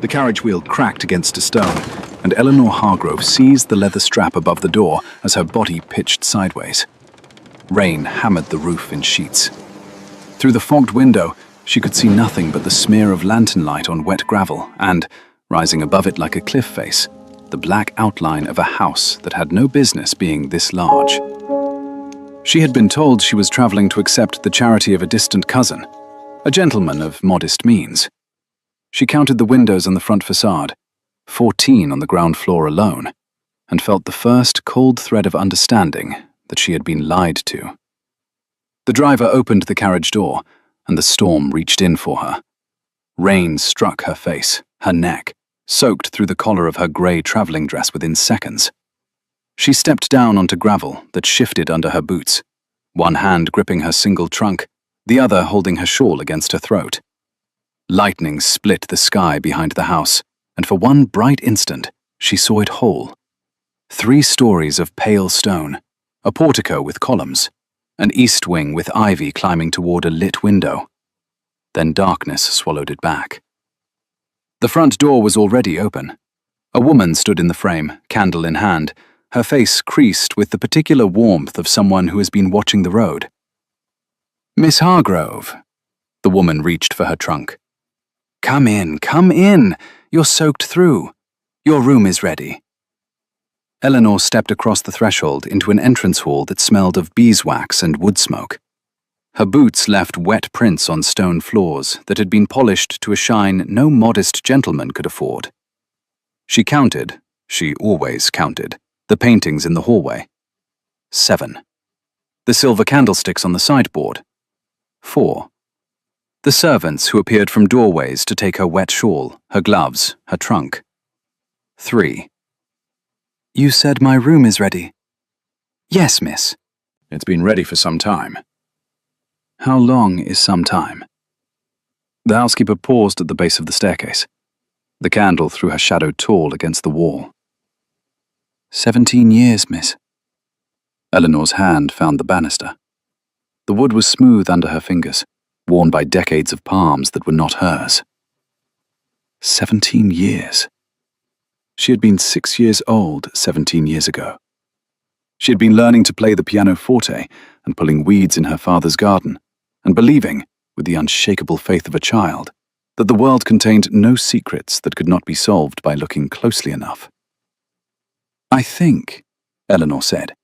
The carriage wheel cracked against a stone, and Eleanor Hargrove seized the leather strap above the door as her body pitched sideways. Rain hammered the roof in sheets. Through the fogged window, she could see nothing but the smear of lantern light on wet gravel and, rising above it like a cliff face, the black outline of a house that had no business being this large. She had been told she was traveling to accept the charity of a distant cousin, a gentleman of modest means. She counted the windows on the front facade, 14 on the ground floor alone, and felt the first cold thread of understanding that she had been lied to. The driver opened the carriage door, and the storm reached in for her. Rain struck her face, her neck, soaked through the collar of her grey travelling dress within seconds. She stepped down onto gravel that shifted under her boots, one hand gripping her single trunk, the other holding her shawl against her throat. Lightning split the sky behind the house, and for one bright instant, she saw it whole. 3 stories of pale stone, a portico with columns, an east wing with ivy climbing toward a lit window. Then darkness swallowed it back. The front door was already open. A woman stood in the frame, candle in hand, her face creased with the particular warmth of someone who has been watching the road. "Miss Hargrove." The woman reached for her trunk. Come in. You're soaked through. Your room is ready." Eleanor stepped across the threshold into an entrance hall that smelled of beeswax and wood smoke. Her boots left wet prints on stone floors that had been polished to a shine no modest gentleman could afford. She always counted, the paintings in the hallway. 7. The silver candlesticks on the sideboard. 4. The servants who appeared from doorways to take her wet shawl, her gloves, her trunk. 3. "You said my room is ready." "Yes, miss." "It's been ready for some time." "How long is some time?" The housekeeper paused at the base of the staircase. The candle threw her shadow tall against the wall. 17 years, miss." Eleanor's hand found the banister. The wood was smooth under her fingers, worn by decades of palms that were not hers. 17 years. She had been 6 years old 17 years ago. She had been learning to play the pianoforte and pulling weeds in her father's garden, and believing, with the unshakable faith of a child, that the world contained no secrets that could not be solved by looking closely enough. "I think," Eleanor said,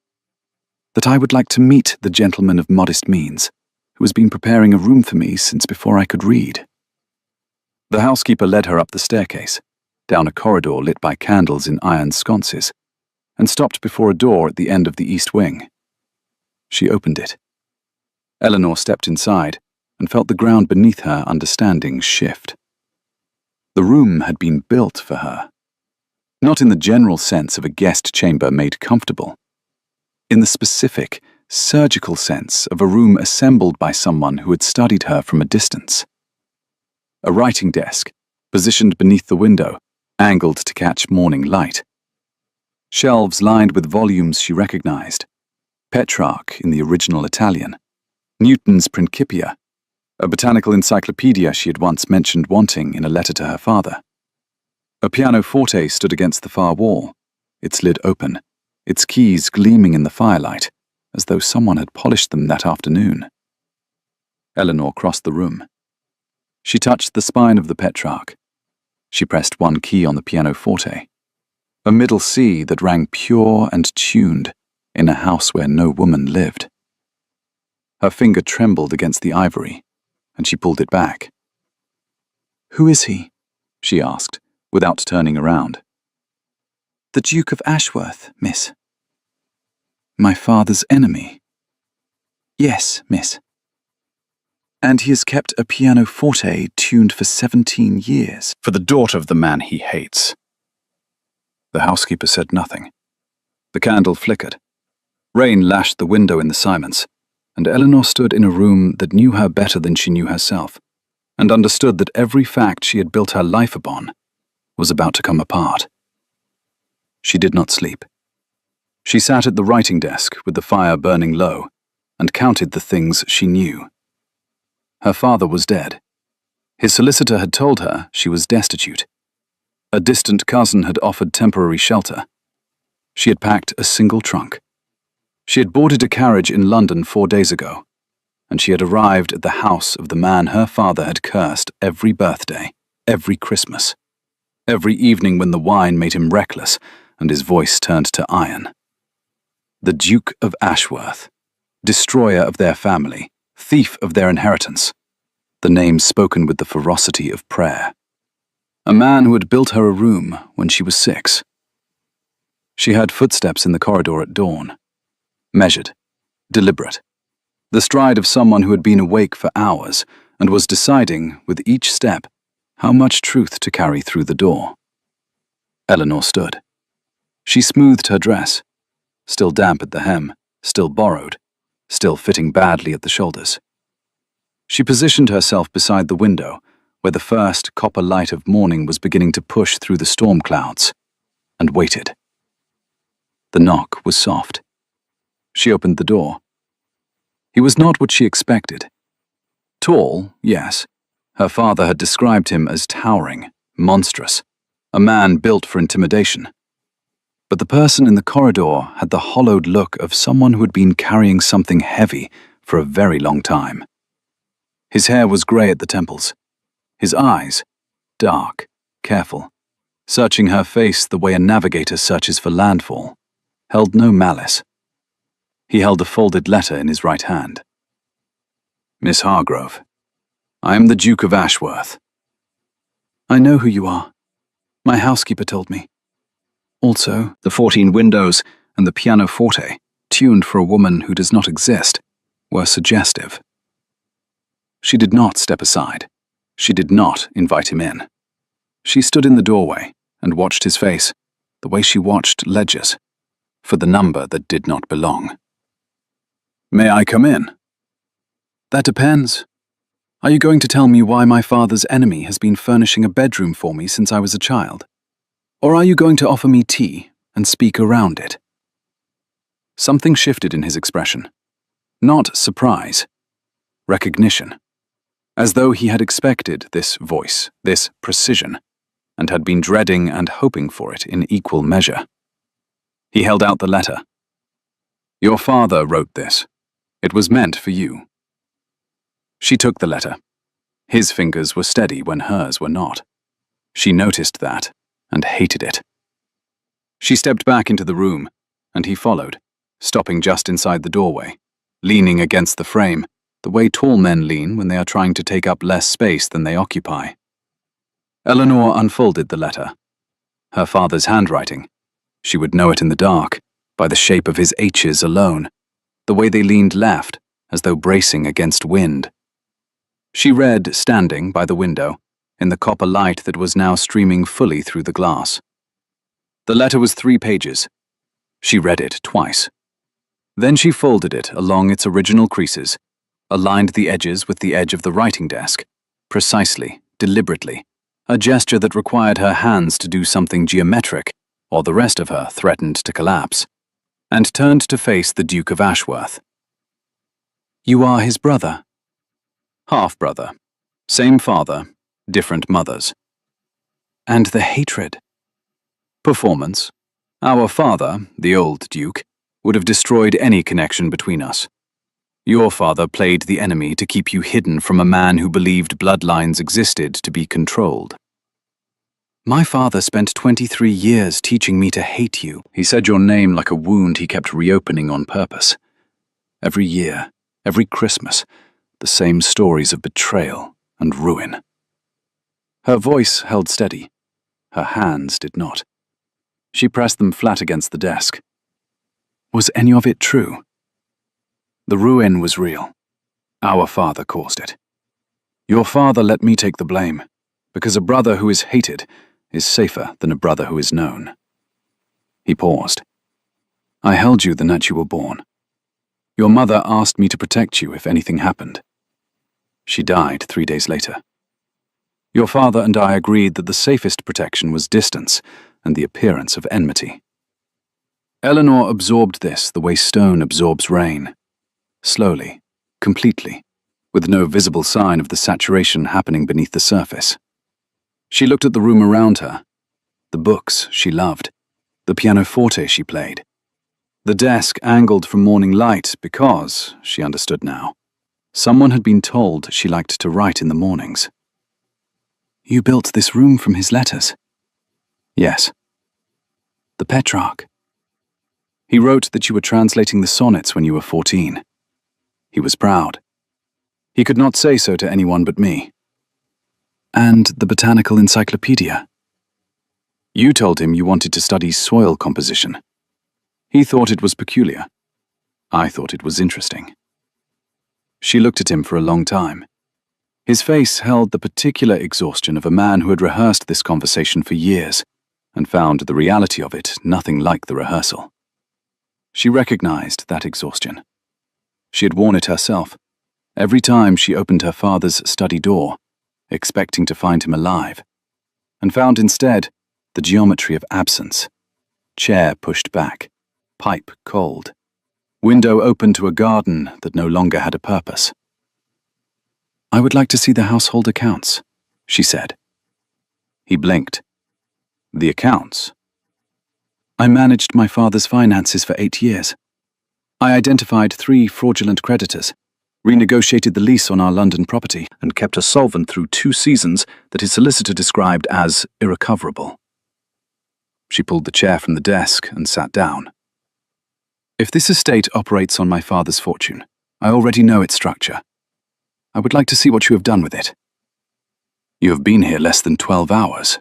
"that I would like to meet the gentleman of modest means, who has been preparing a room for me since before I could read." The housekeeper led her up the staircase, down a corridor lit by candles in iron sconces, and stopped before a door at the end of the east wing. She opened it. Eleanor stepped inside and felt the ground beneath her understanding shift. The room had been built for her, not in the general sense of a guest chamber made comfortable, in the specific, surgical sense of a room assembled by someone who had studied her from a distance. A writing desk, positioned beneath the window, angled to catch morning light. Shelves lined with volumes she recognized. Petrarch in the original Italian, Newton's Principia, a botanical encyclopedia she had once mentioned wanting in a letter to her father. A pianoforte stood against the far wall, its lid open, its keys gleaming in the firelight, as though someone had polished them that afternoon. Eleanor crossed the room. She touched the spine of the Petrarch. She pressed one key on the pianoforte, a middle C that rang pure and tuned in a house where no woman lived. Her finger trembled against the ivory, and she pulled it back. "Who is he?" she asked, without turning around. "The Duke of Ashworth, miss." "My father's enemy?" "Yes, miss." "And he has kept a pianoforte tuned for 17 years. For the daughter of the man he hates." The housekeeper said nothing. The candle flickered. Rain lashed the window in the silence, and Eleanor stood in a room that knew her better than she knew herself, and understood that every fact she had built her life upon was about to come apart. She did not sleep. She sat at the writing desk with the fire burning low, and counted the things she knew. Her father was dead. His solicitor had told her she was destitute. A distant cousin had offered temporary shelter. She had packed a single trunk. She had boarded a carriage in London 4 days ago, and she had arrived at the house of the man her father had cursed every birthday, every Christmas, every evening when the wine made him reckless and his voice turned to iron. The Duke of Ashworth, destroyer of their family, thief of their inheritance, the name spoken with the ferocity of prayer. A man who had built her a room when she was 6. She heard footsteps in the corridor at dawn. Measured, deliberate. The stride of someone who had been awake for hours and was deciding, with each step, how much truth to carry through the door. Eleanor stood. She smoothed her dress, still damp at the hem, still borrowed, still fitting badly at the shoulders. She positioned herself beside the window, where the first copper light of morning was beginning to push through the storm clouds, and waited. The knock was soft. She opened the door. He was not what she expected. Tall, yes. Her father had described him as towering, monstrous, a man built for intimidation. But the person in the corridor had the hollowed look of someone who had been carrying something heavy for a very long time. His hair was grey at the temples. His eyes, dark, careful, searching her face the way a navigator searches for landfall, held no malice. He held a folded letter in his right hand. Miss Hargrove, I am the Duke of Ashworth. I know who you are. My housekeeper told me. Also, the 14 windows and the pianoforte, tuned for a woman who does not exist, were suggestive. She did not step aside. She did not invite him in. She stood in the doorway and watched his face, the way she watched ledgers, for the number that did not belong. May I come in? That depends. Are you going to tell me why my father's enemy has been furnishing a bedroom for me since I was a child? Or are you going to offer me tea and speak around it? Something shifted in his expression. Not surprise. Recognition. As though he had expected this voice, this precision, and had been dreading and hoping for it in equal measure. He held out the letter. Your father wrote this. It was meant for you. She took the letter. His fingers were steady when hers were not. She noticed that and hated it. She stepped back into the room, and he followed, stopping just inside the doorway, leaning against the frame, the way tall men lean when they are trying to take up less space than they occupy. Eleanor unfolded the letter. Her father's handwriting. She would know it in the dark, by the shape of his H's alone, the way they leaned left, as though bracing against wind. She read, standing by the window, in the copper light that was now streaming fully through the glass. The letter was 3 pages. She read it twice. Then she folded it along its original creases, aligned the edges with the edge of the writing desk, precisely, deliberately, a gesture that required her hands to do something geometric, or the rest of her threatened to collapse, and turned to face the Duke of Ashworth. You are his brother? Half-brother. Same father, different mothers. And the hatred? Performance. Our father, the old Duke, would have destroyed any connection between us. Your father played the enemy to keep you hidden from a man who believed bloodlines existed to be controlled. My father spent 23 years teaching me to hate you. He said your name like a wound he kept reopening on purpose. Every year, every Christmas, the same stories of betrayal and ruin. Her voice held steady. Her hands did not. She pressed them flat against the desk. Was any of it true? The ruin was real. Our father caused it. Your father let me take the blame, because a brother who is hated is safer than a brother who is known. He paused. I held you the night you were born. Your mother asked me to protect you if anything happened. She died 3 days later. Your father and I agreed that the safest protection was distance and the appearance of enmity. Eleanor absorbed this the way stone absorbs rain. Slowly, completely, with no visible sign of the saturation happening beneath the surface. She looked at the room around her, the books she loved, the pianoforte she played. The desk angled from morning light because, she understood now, someone had been told she liked to write in the mornings. You built this room from his letters? Yes. The Petrarch. He wrote that you were translating the sonnets when you were 14. He was proud. He could not say so to anyone but me. And the Botanical Encyclopedia. You told him you wanted to study soil composition. He thought it was peculiar. I thought it was interesting. She looked at him for a long time. His face held the particular exhaustion of a man who had rehearsed this conversation for years and found the reality of it nothing like the rehearsal. She recognized that exhaustion. She had worn it herself, every time she opened her father's study door, expecting to find him alive, and found instead the geometry of absence. Chair pushed back, pipe cold, window open to a garden that no longer had a purpose. I would like to see the household accounts, she said. He blinked. The accounts? I managed my father's finances for 8 years. I identified 3 fraudulent creditors, renegotiated the lease on our London property, and kept us solvent through 2 seasons that his solicitor described as irrecoverable. She pulled the chair from the desk and sat down. If this estate operates on my father's fortune, I already know its structure. I would like to see what you have done with it. You have been here less than 12 hours.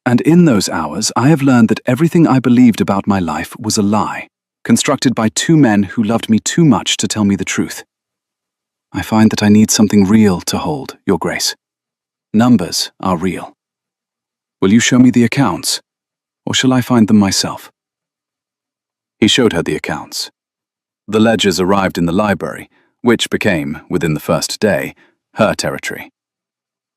And in those hours, I have learned that everything I believed about my life was a lie, constructed by 2 men who loved me too much to tell me the truth. I find that I need something real to hold, Your Grace. Numbers are real. Will you show me the accounts, or shall I find them myself? He showed her the accounts. The ledgers arrived in the library, which became, within the first day, her territory.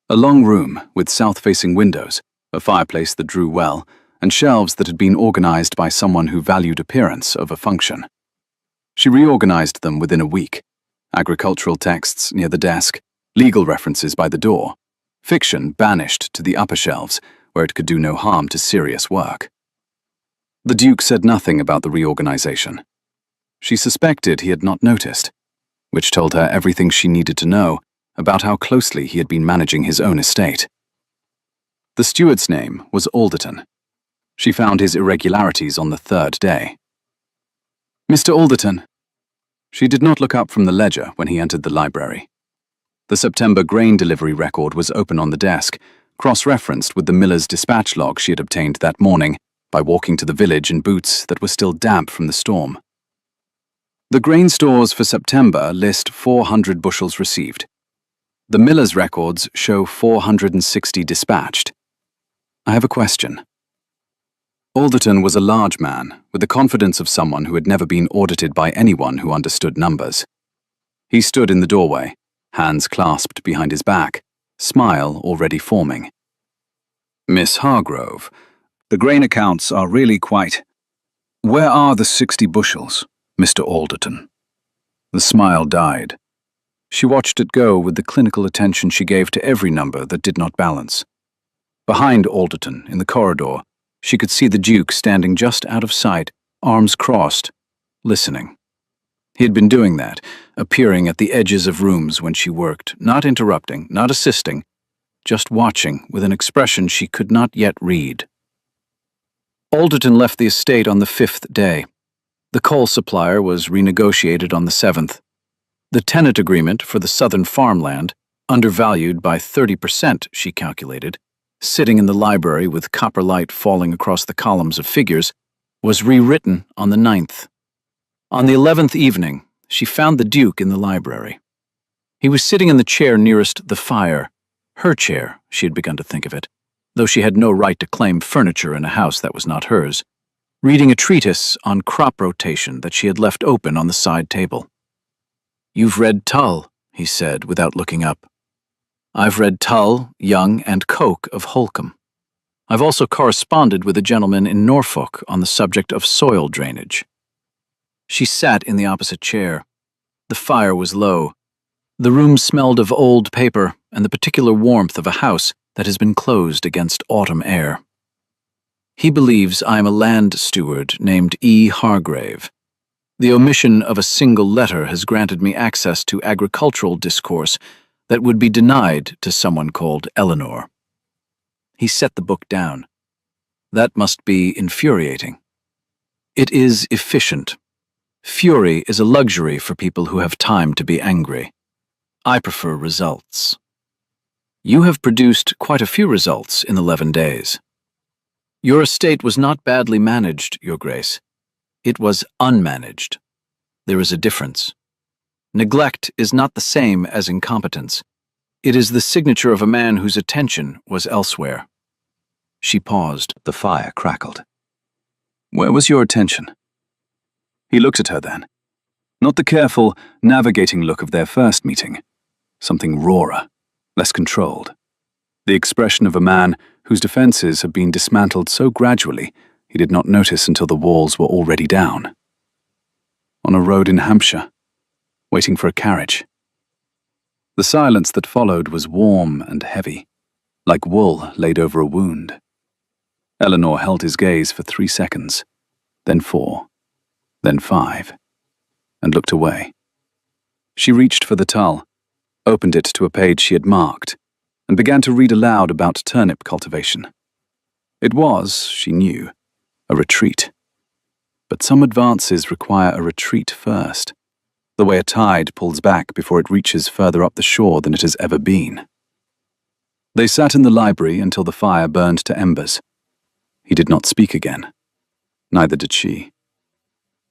A long room with south-facing windows, a fireplace that drew well, and shelves that had been organized by someone who valued appearance over function. She reorganized them within a week. Agricultural texts near the desk, legal references by the door, fiction banished to the upper shelves, where it could do no harm to serious work. The Duke said nothing about the reorganization. She suspected he had not noticed, which told her everything she needed to know about how closely he had been managing his own estate. The steward's name was Alderton. She found his irregularities on the 3rd day. Mr. Alderton. She did not look up from the ledger when he entered the library. The September grain delivery record was open on the desk, cross-referenced with the miller's dispatch log she had obtained that morning by walking to the village in boots that were still damp from the storm. The grain stores for September list 400 bushels received. The miller's records show 460 dispatched. I have a question. Alderton was a large man, with the confidence of someone who had never been audited by anyone who understood numbers. He stood in the doorway, hands clasped behind his back, smile already forming. Miss Hargrove, the grain accounts are really quite... Where are the 60 bushels, Mr. Alderton? The smile died. She watched it go with the clinical attention she gave to every number that did not balance. Behind Alderton, in the corridor, she could see the Duke standing just out of sight, arms crossed, listening. He had been doing that, appearing at the edges of rooms when she worked, not interrupting, not assisting, just watching with an expression she could not yet read. Alderton left the estate on the 5th day. The coal supplier was renegotiated on the 7th. The tenant agreement for the southern farmland, undervalued by 30%, she calculated, sitting in the library with copper light falling across the columns of figures, was rewritten on the 9th. On the 11th evening, she found the Duke in the library. He was sitting in the chair nearest the fire, her chair, she had begun to think of it, though she had no right to claim furniture in a house that was not hers, reading a treatise on crop rotation that she had left open on the side table. "You've read Tull," he said without looking up. "I've read Tull, Young, and Coke of Holcombe. I've also corresponded with a gentleman in Norfolk on the subject of soil drainage." She sat in the opposite chair. The fire was low. The room smelled of old paper and the particular warmth of a house that has been closed against autumn air. He believes I am a land steward named E. Hargrave. The omission of a single letter has granted me access to agricultural discourse that would be denied to someone called Eleanor." He set the book down. "That must be infuriating." "It is efficient. Fury is a luxury for people who have time to be angry. I prefer results." "You have produced quite a few results in 11 days. Your estate was not badly managed, Your Grace. It was unmanaged. There is a difference. Neglect is not the same as incompetence. It is the signature of a man whose attention was elsewhere." She paused. The fire crackled. "Where was your attention?" He looked at her then. Not the careful, navigating look of their first meeting. Something rawer, less controlled. The expression of a man whose defenses had been dismantled so gradually he did not notice until the walls were already down. On a road in Hampshire, waiting for a carriage. The silence that followed was warm and heavy, like wool laid over a wound. Eleanor held his gaze for 3 seconds, then 4, then 5, and looked away. She reached for the tulle, opened it to a page she had marked, and began to read aloud about turnip cultivation. It was, she knew, a retreat. But some advances require a retreat first, the way a tide pulls back before it reaches further up the shore than it has ever been. They sat in the library until the fire burned to embers. He did not speak again. Neither did she.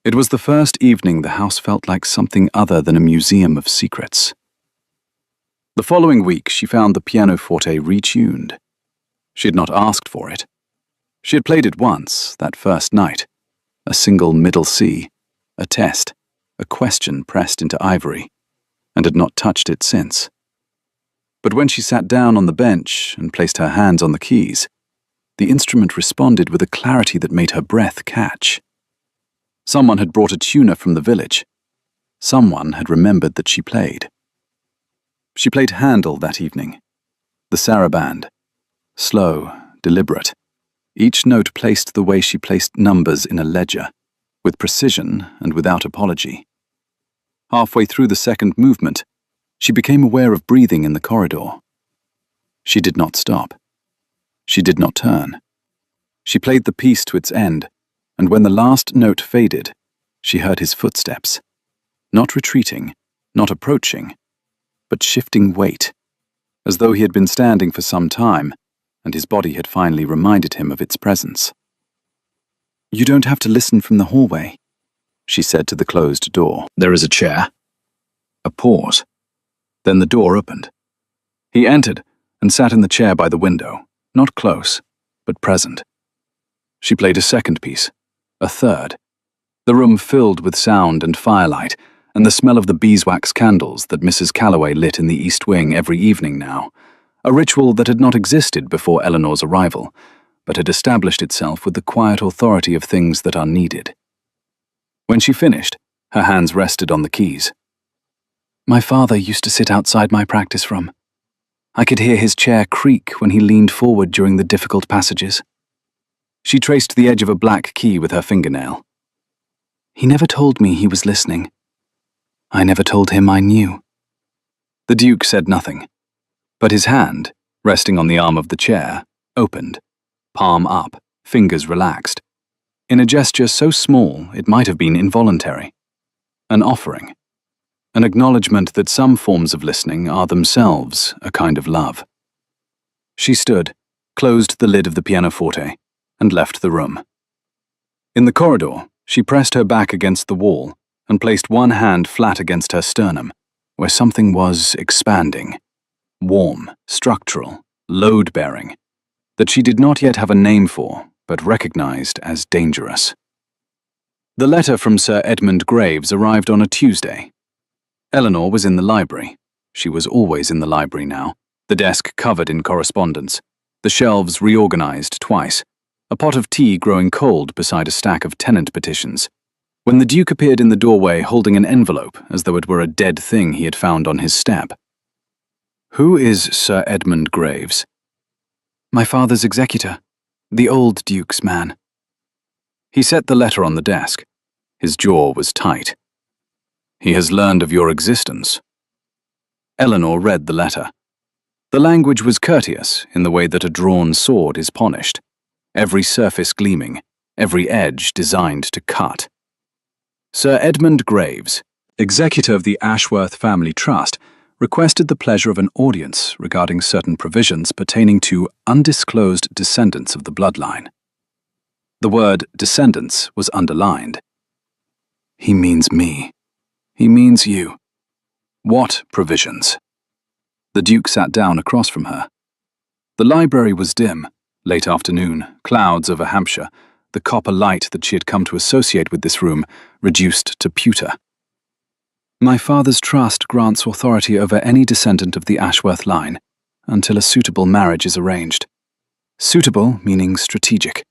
It was the first evening the house felt like something other than a museum of secrets. The following week, she found the pianoforte retuned. She had not asked for it. She had played it once, that first night. A single middle C, a test, a question pressed into ivory, and had not touched it since. But when she sat down on the bench and placed her hands on the keys, the instrument responded with a clarity that made her breath catch. Someone had brought a tuner from the village. Someone had remembered that she played. She played Handel that evening. The saraband. Slow, deliberate. Each note placed the way she placed numbers in a ledger, with precision and without apology. Halfway through the second movement, she became aware of breathing in the corridor. She did not stop. She did not turn. She played the piece to its end, and when the last note faded, she heard his footsteps. Not retreating, not approaching, but shifting weight, as though he had been standing for some time, and his body had finally reminded him of its presence. "You don't have to listen from the hallway," she said to the closed door. "There is a chair." A pause. Then the door opened. He entered and sat in the chair by the window, not close, but present. She played a second piece, a third. The room filled with sound and firelight, and the smell of the beeswax candles that Mrs. Calloway lit in the East Wing every evening now, a ritual that had not existed before Eleanor's arrival, but had established itself with the quiet authority of things that are needed. When she finished, her hands rested on the keys. "My father used to sit outside my practice room. I could hear his chair creak when he leaned forward during the difficult passages." She traced the edge of a black key with her fingernail. "He never told me he was listening. I never told him I knew." The Duke said nothing, but his hand, resting on the arm of the chair, opened, palm up, fingers relaxed, in a gesture so small it might have been involuntary. An offering, an acknowledgement that some forms of listening are themselves a kind of love. She stood, closed the lid of the pianoforte, and left the room. In the corridor, she pressed her back against the wall and placed one hand flat against her sternum, where something was expanding, warm, structural, load-bearing, that she did not yet have a name for, but recognized as dangerous. The letter from Sir Edmund Graves arrived on a Tuesday. Eleanor was in the library. She was always in the library now, the desk covered in correspondence, the shelves reorganized twice, a pot of tea growing cold beside a stack of tenant petitions, when the Duke appeared in the doorway holding an envelope as though it were a dead thing he had found on his step. "Who is Sir Edmund Graves?" "My father's executor. The old Duke's man. He set the letter on the desk. His jaw was tight. He has learned of your existence. Eleanor read the letter. The language was courteous in the way that a drawn sword is polished, every surface gleaming, every edge designed to cut. Sir Edmund Graves, executor of the Ashworth Family Trust, requested the pleasure of an audience regarding certain provisions pertaining to undisclosed descendants of the bloodline. The word descendants was underlined. He means me. He means you. What provisions? The Duke sat down across from her. The library was dim, late afternoon, clouds over Hampshire, the copper light that she had come to associate with this room reduced to pewter. My father's trust grants authority over any descendant of the Ashworth line until a suitable marriage is arranged. Suitable meaning strategic,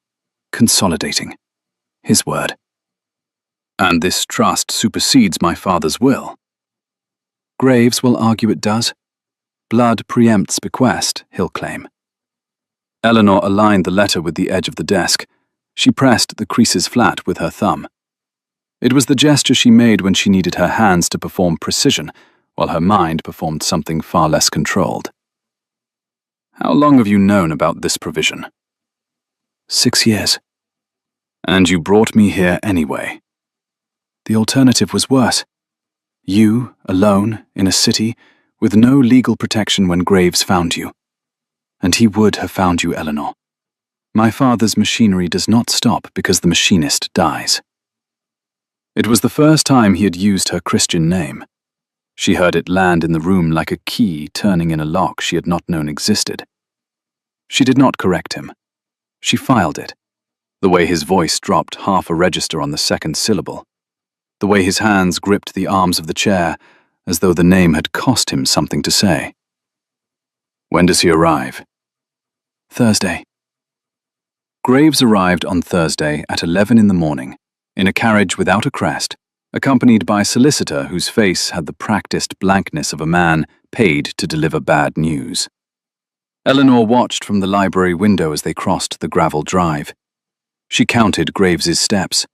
consolidating. His word. And this trust supersedes my father's will. Graves will argue it does. Blood preempts bequest, he'll claim. Eleanor aligned the letter with the edge of the desk. She pressed the creases flat with her thumb. It was the gesture she made when she needed her hands to perform precision, while her mind performed something far less controlled. How long have you known about this provision? 6 years. And you brought me here anyway. The alternative was worse. You, alone, in a city, with no legal protection when Graves found you. And he would have found you, Eleanor. My father's machinery does not stop because the machinist dies. It was the first time he had used her Christian name. She heard it land in the room like a key turning in a lock she had not known existed. She did not correct him. She filed it, the way his voice dropped half a register on the second syllable, the way his hands gripped the arms of the chair as though the name had cost him something to say. When does he arrive? Thursday. Graves arrived on Thursday at 11 in the morning, in a carriage without a crest, accompanied by a solicitor whose face had the practiced blankness of a man paid to deliver bad news. Eleanor watched from the library window as they crossed the gravel drive. She counted Graves's steps,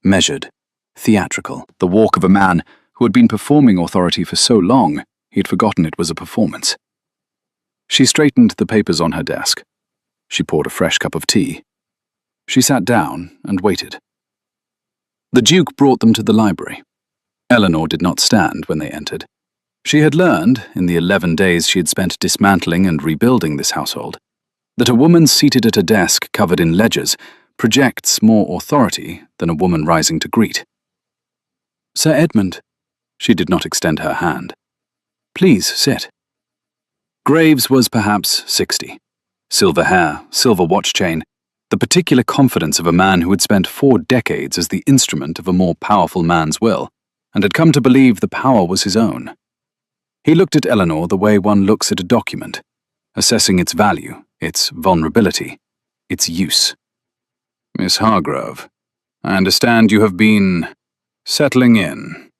measured, theatrical, the walk of a man who had been performing authority for so long he had forgotten it was a performance. She straightened the papers on her desk. She poured a fresh cup of tea. She sat down and waited. The Duke brought them to the library. Eleanor did not stand when they entered. She had learned, in the 11 days she had spent dismantling and rebuilding this household, that a woman seated at a desk covered in ledgers projects more authority than a woman rising to greet. Sir Edmund. She did not extend her hand. Please sit. Graves was perhaps 60. Silver hair, silver watch chain, the particular confidence of a man who had spent 4 decades as the instrument of a more powerful man's will, and had come to believe the power was his own. He looked at Eleanor the way one looks at a document, assessing its value, its vulnerability, its use. Miss Hargrove, I understand you have been settling in.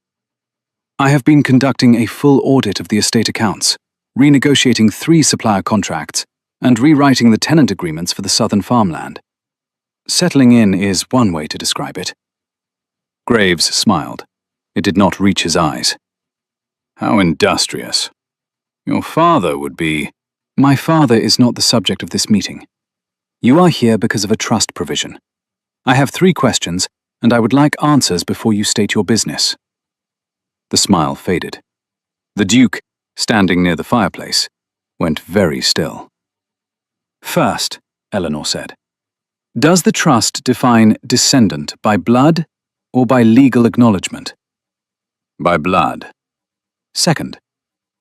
I have been conducting a full audit of the estate accounts, renegotiating 3 supplier contracts, and rewriting the tenant agreements for the southern farmland. Settling in is one way to describe it. Graves smiled. It did not reach his eyes. How industrious. Your father would be... My father is not the subject of this meeting. You are here because of a trust provision. I have 3 questions, and I would like answers before you state your business. The smile faded. The Duke, standing near the fireplace, went very still. First, Eleanor said, does the trust define descendant by blood or by legal acknowledgement? By blood. Second,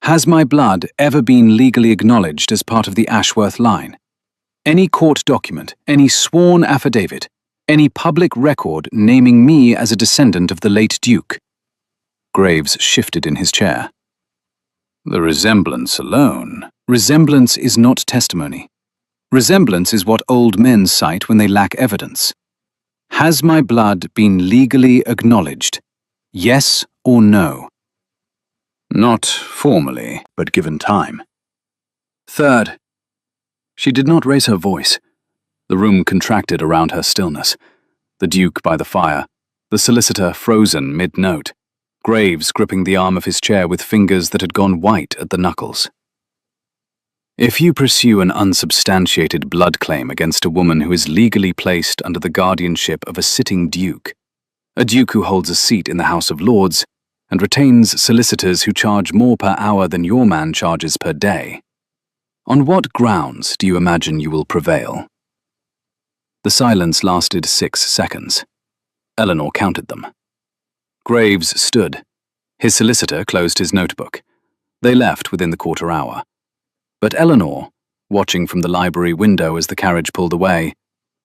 has my blood ever been legally acknowledged as part of the Ashworth line? Any court document, any sworn affidavit, any public record naming me as a descendant of the late Duke? Graves shifted in his chair. The resemblance alone. Resemblance is not testimony. Resemblance is what old men cite when they lack evidence. Has my blood been legally acknowledged? Yes or no? Not formally, but given time. Third, she did not raise her voice. The room contracted around her stillness. The Duke by the fire, the solicitor frozen mid-note, Graves gripping the arm of his chair with fingers that had gone white at the knuckles. If you pursue an unsubstantiated blood claim against a woman who is legally placed under the guardianship of a sitting duke, a duke who holds a seat in the House of Lords and retains solicitors who charge more per hour than your man charges per day, on what grounds do you imagine you will prevail? The silence lasted 6 seconds. Eleanor counted them. Graves stood. His solicitor closed his notebook. They left within the quarter hour. But Eleanor, watching from the library window as the carriage pulled away,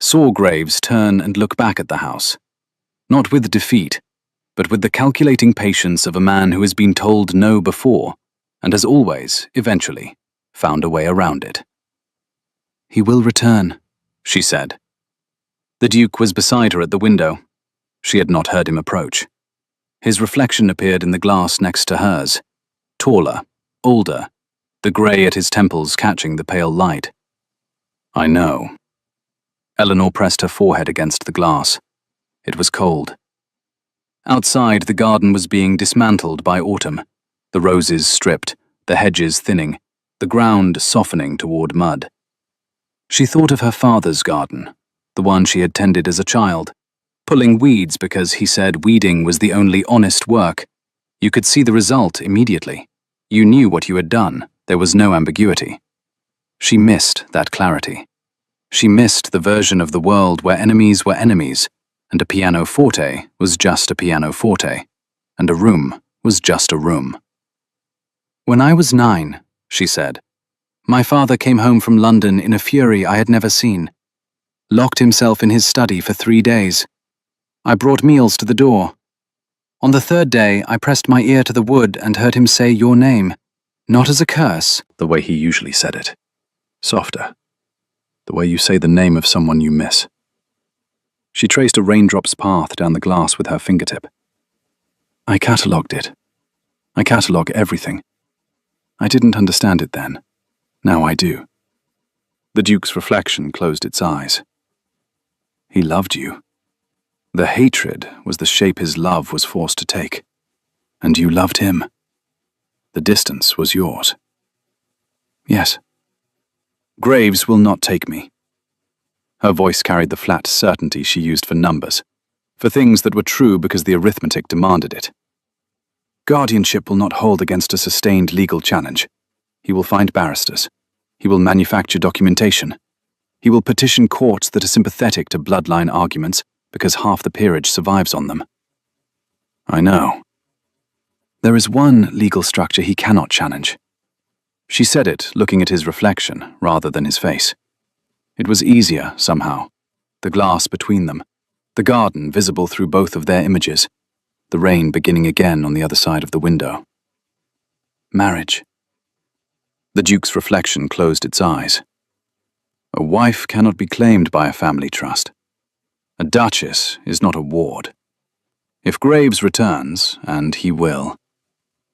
saw Graves turn and look back at the house. Not with defeat, but with the calculating patience of a man who has been told no before, and has always, eventually, found a way around it. "He will return," she said. The Duke was beside her at the window. She had not heard him approach. His reflection appeared in the glass next to hers, taller, older, the grey at his temples catching the pale light. "I know." Eleanor pressed her forehead against the glass. It was cold. Outside, the garden was being dismantled by autumn, the roses stripped, the hedges thinning, the ground softening toward mud. She thought of her father's garden, the one she had tended as a child, pulling weeds because he said weeding was the only honest work. You could see the result immediately. You knew what you had done. There was no ambiguity. She missed that clarity. She missed the version of the world where enemies were enemies, and a pianoforte was just a pianoforte, and a room was just a room. "When I was 9, she said, my father came home from London in a fury I had never seen. Locked himself in his study for 3 days. I brought meals to the door. On the 3rd day, I pressed my ear to the wood and heard him say your name, not as a curse," the way he usually said it. Softer. The way you say the name of someone you miss. She traced a raindrop's path down the glass with her fingertip. "I catalogued it. I catalogue everything. I didn't understand it then. Now I do." The Duke's reflection closed its eyes. He loved you. The hatred was the shape his love was forced to take. And you loved him. The distance was yours. "Yes. Graves will not take me." Her voice carried the flat certainty she used for numbers, for things that were true because the arithmetic demanded it. "Guardianship will not hold against a sustained legal challenge. He will find barristers. He will manufacture documentation. He will petition courts that are sympathetic to bloodline arguments because half the peerage survives on them." "I know." "There is one legal structure he cannot challenge." She said it, looking at his reflection rather than his face. It was easier, somehow. The glass between them, the garden visible through both of their images, the rain beginning again on the other side of the window. "Marriage." The Duke's reflection closed its eyes. A wife cannot be claimed by a family trust. A duchess is not a ward. If Graves returns, and he will,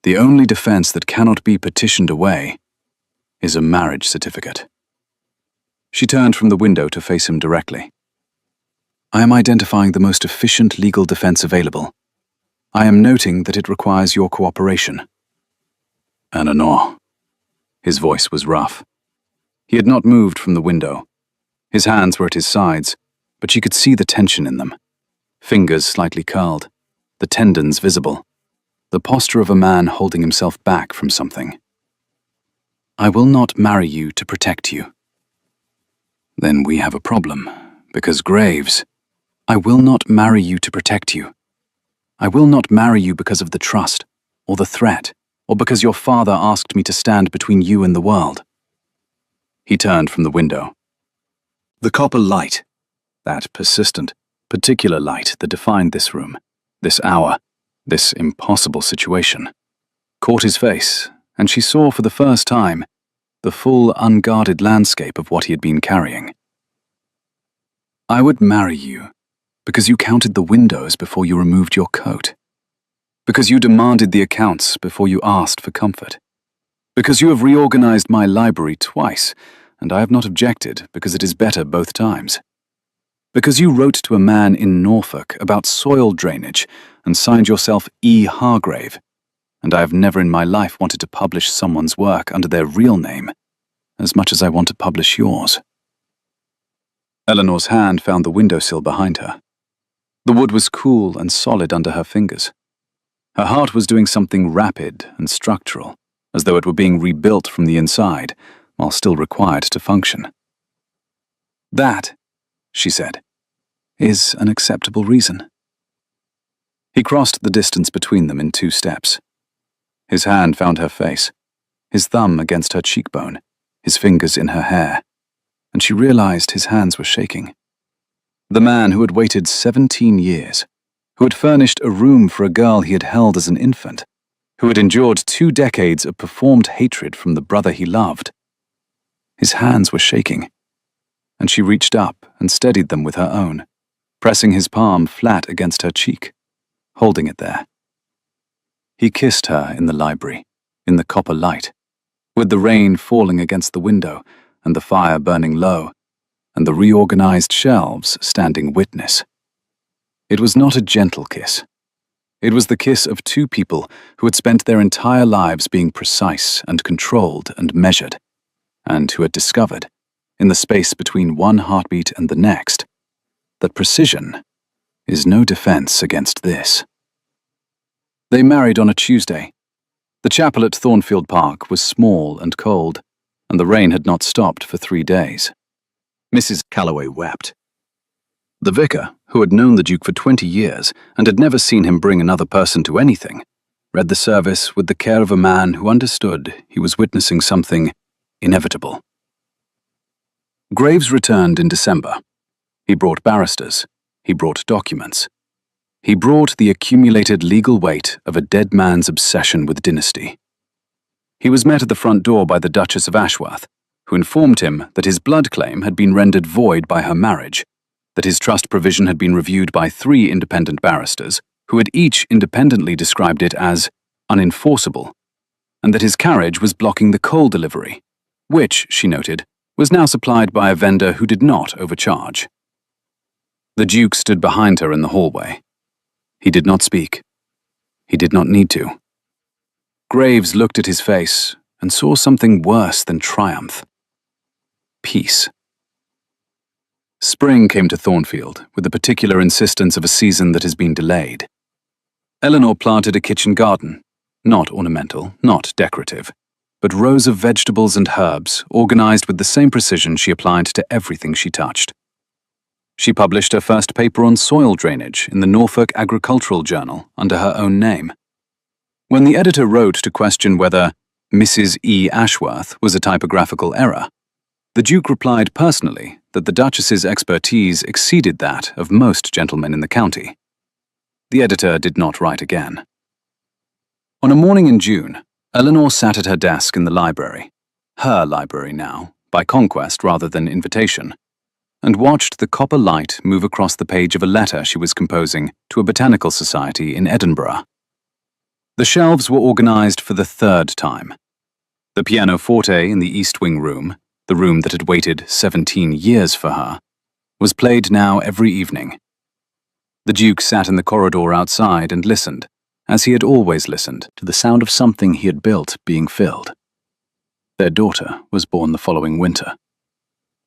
the only defense that cannot be petitioned away is a marriage certificate. She turned from the window to face him directly. "I am identifying the most efficient legal defense available. I am noting that it requires your cooperation." "Eleanor." His voice was rough. He had not moved from the window. His hands were at his sides, but she could see the tension in them. Fingers slightly curled, the tendons visible, the posture of a man holding himself back from something. "I will not marry you to protect you." "Then we have a problem, because Graves..." "I will not marry you to protect you. I will not marry you because of the trust, or the threat, or because your father asked me to stand between you and the world." He turned from the window. The copper light, that persistent, particular light that defined this room, this hour, this impossible situation, caught his face, and she saw for the first time the full, unguarded landscape of what he had been carrying. "I would marry you because you counted the windows before you removed your coat, because you demanded the accounts before you asked for comfort, because you have reorganized my library twice and I have not objected because it is better both times. Because you wrote to a man in Norfolk about soil drainage and signed yourself E. Hargrave, and I have never in my life wanted to publish someone's work under their real name, as much as I want to publish yours." Eleanor's hand found the windowsill behind her. The wood was cool and solid under her fingers. Her heart was doing something rapid and structural, as though it were being rebuilt from the inside, while still required to function. "That," she said, "is an acceptable reason." He crossed the distance between them in 2 steps. His hand found her face, his thumb against her cheekbone, his fingers in her hair, and she realized his hands were shaking. The man who had waited 17 years, who had furnished a room for a girl he had held as an infant, who had endured 2 decades of performed hatred from the brother he loved. His hands were shaking, and she reached up and steadied them with her own, pressing his palm flat against her cheek, holding it there. He kissed her in the library, in the copper light, with the rain falling against the window and the fire burning low, and the reorganized shelves standing witness. It was not a gentle kiss. It was the kiss of 2 people who had spent their entire lives being precise and controlled and measured, and who had discovered, in the space between one heartbeat and the next, that precision is no defense against this. They married on a Tuesday. The chapel at Thornfield Park was small and cold, and the rain had not stopped for 3 days. Mrs. Calloway wept. The vicar, who had known the Duke for 20 years and had never seen him bring another person to anything, read the service with the care of a man who understood he was witnessing something inevitable. Graves returned in December. He brought barristers. He brought documents. He brought the accumulated legal weight of a dead man's obsession with dynasty. He was met at the front door by the Duchess of Ashworth, who informed him that his blood claim had been rendered void by her marriage, that his trust provision had been reviewed by 3 independent barristers, who had each independently described it as unenforceable, and that his carriage was blocking the coal delivery, which, she noted, was now supplied by a vendor who did not overcharge. The Duke stood behind her in the hallway. He did not speak. He did not need to. Graves looked at his face and saw something worse than triumph. Peace. Spring came to Thornfield with the particular insistence of a season that has been delayed. Eleanor planted a kitchen garden, not ornamental, not decorative, but rows of vegetables and herbs organized with the same precision she applied to everything she touched. She published her first paper on soil drainage in the Norfolk Agricultural Journal under her own name. When the editor wrote to question whether Mrs. E. Ashworth was a typographical error, the Duke replied personally that the Duchess's expertise exceeded that of most gentlemen in the county. The editor did not write again. On a morning in June, Eleanor sat at her desk in the library, her library now, by conquest rather than invitation, and watched the copper light move across the page of a letter she was composing to a botanical society in Edinburgh. The shelves were organized for the 3rd time. The pianoforte in the East Wing room, the room that had waited 17 years for her, was played now every evening. The Duke sat in the corridor outside and listened, as he had always listened, to the sound of something he had built being filled. Their daughter was born the following winter.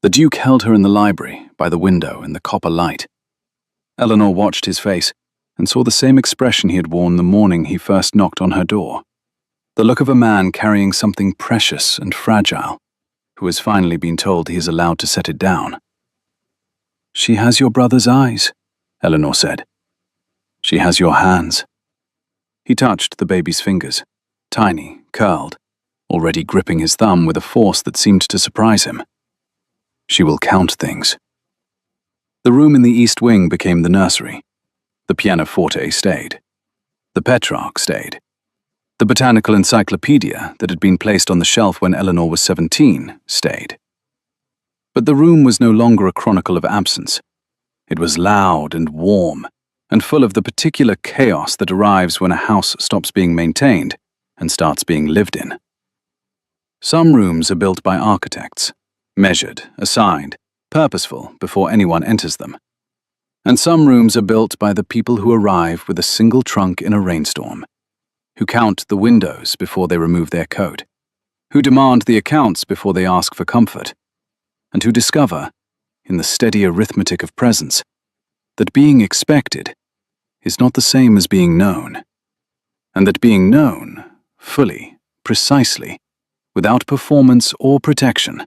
The Duke held her in the library, by the window in the copper light. Eleanor watched his face and saw the same expression he had worn the morning he first knocked on her door, the look of a man carrying something precious and fragile, who has finally been told he is allowed to set it down. "She has your brother's eyes," Eleanor said. "She has your hands." He touched the baby's fingers, tiny, curled, already gripping his thumb with a force that seemed to surprise him. "She will count things." The room in the East Wing became the nursery. The pianoforte stayed. The Petrarch stayed. The botanical encyclopedia that had been placed on the shelf when Eleanor was 17 stayed. But the room was no longer a chronicle of absence. It was loud and warm, and full of the particular chaos that arrives when a house stops being maintained and starts being lived in. Some rooms are built by architects, measured, assigned, purposeful before anyone enters them. And some rooms are built by the people who arrive with a single trunk in a rainstorm, who count the windows before they remove their coat, who demand the accounts before they ask for comfort, and who discover, in the steady arithmetic of presence, that being expected is not the same as being known, and that being known, fully, precisely, without performance or protection,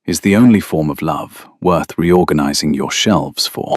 is the only form of love worth reorganizing your shelves for.